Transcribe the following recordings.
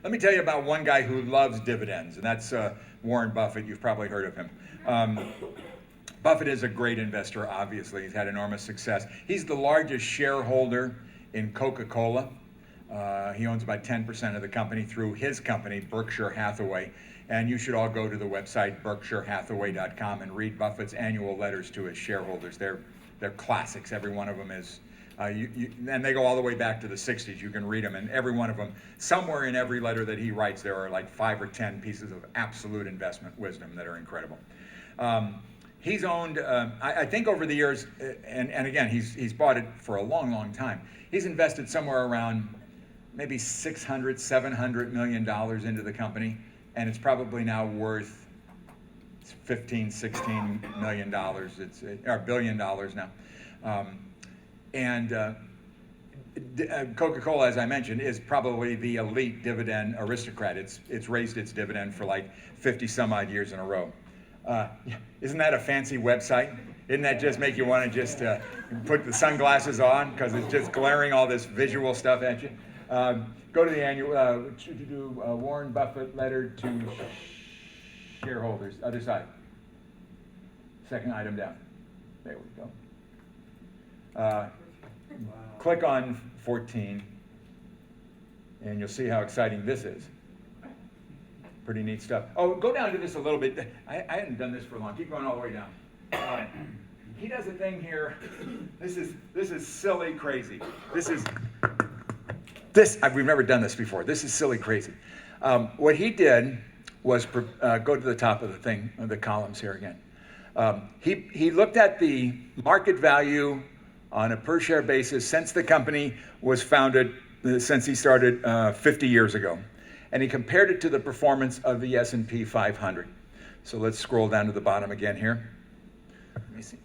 Let me tell you about one guy who loves dividends, and that's Warren Buffett. You've probably heard of him. Buffett is a great investor, obviously. He's had enormous success. He's the largest shareholder in Coca-Cola. He owns about 10% of the company through his company, Berkshire Hathaway. And you should all go to the website, berkshirehathaway.com, and read Buffett's annual letters to his shareholders. They're classics. Every one of them is, and they go all the way back to the 60s. You can read them, and every one of them, somewhere in every letter that he writes, there are like 5 or 10 pieces of absolute investment wisdom that are incredible. He's owned, I think over the years, and again, he's bought it for a long, long time. He's invested somewhere around maybe $600-700 million into the company, and it's probably now worth $15-16 million. It's or $1 billion now. Coca-Cola, as I mentioned, is probably the elite dividend aristocrat. It's raised its dividend for like 50 some odd years in a row. Isn't that a fancy website? Didn't that just make you want to just put the sunglasses on because it's just glaring all this visual stuff at you? Go to the annual Warren Buffett letter to shareholders. Other side. Second item down. There we go. Click on 14, and you'll see how exciting this is. Pretty neat stuff. Oh, go down to this a little bit. I hadn't done this for long. Keep going all the way down. He does a thing here. This is silly crazy. We've never done this before. This is silly crazy. What he did was go to the top of the thing, the columns here again. He looked at the market value on a per share basis since the company was founded, since he started 50 years ago. And he compared it to the performance of the S&P 500. So let's scroll down to the bottom again here. Let me see.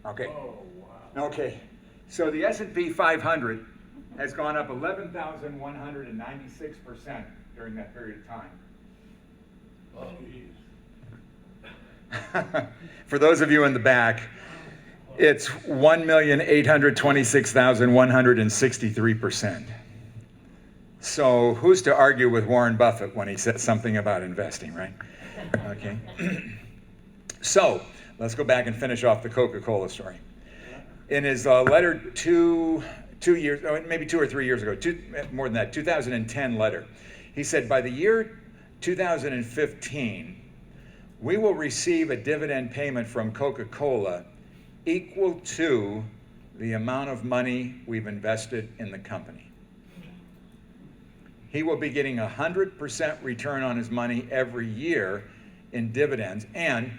Okay. Oh, wow. Okay. So the S&P 500 has gone up 11,196% during that period of time. Oh, for those of you in the back, it's 1,826,163%. So who's to argue with Warren Buffett when he says something about investing, right? Okay. So let's go back and finish off the Coca-Cola story. In his letter maybe 2 or 3 years ago, more than that, 2010 letter, he said, by the year 2015, we will receive a dividend payment from Coca-Cola equal to the amount of money we've invested in the company. He will be getting 100% return on his money every year in dividends. And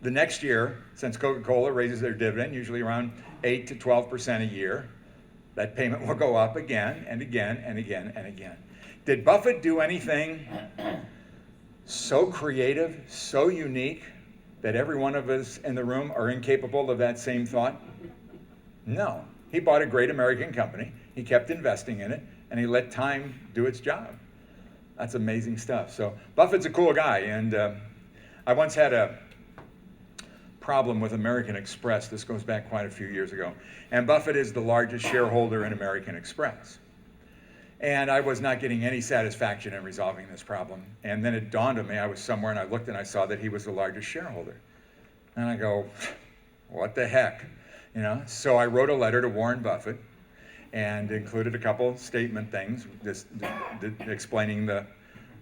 the next year, since Coca-Cola raises their dividend, usually around 8 to 12% a year, that payment will go up again and again and again and again. Did Buffett do anything so creative, so unique, that every one of us in the room are incapable of that same thought? No. He bought a great American company. He kept investing in it, and he let time do its job. That's amazing stuff. So Buffett's a cool guy, and I once had a problem with American Express. This goes back quite a few years ago. And Buffett is the largest shareholder in American Express. And I was not getting any satisfaction in resolving this problem. And then it dawned on me, I was somewhere and I looked and I saw that he was the largest shareholder. And I go, what the heck? So I wrote a letter to Warren Buffett and included a couple statement things, just explaining the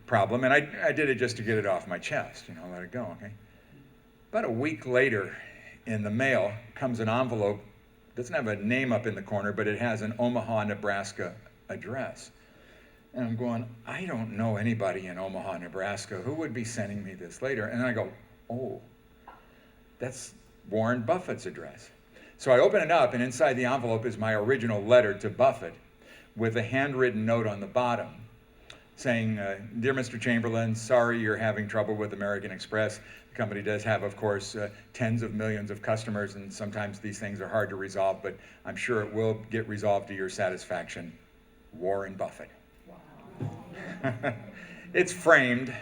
problem. And I did it just to get it off my chest, let it go, okay? About a week later, in the mail, comes an envelope. Doesn't have a name up in the corner, but it has an Omaha, Nebraska address. And I'm going, I don't know anybody in Omaha, Nebraska. Who would be sending me this later? And I go, oh, that's Warren Buffett's address. So I open it up, and inside the envelope is my original letter to Buffett with a handwritten note on the bottom saying, Dear Mr. Chamberlain, sorry you're having trouble with American Express. The company does have, of course, tens of millions of customers, and sometimes these things are hard to resolve, but I'm sure it will get resolved to your satisfaction. Warren Buffett. Wow. It's framed.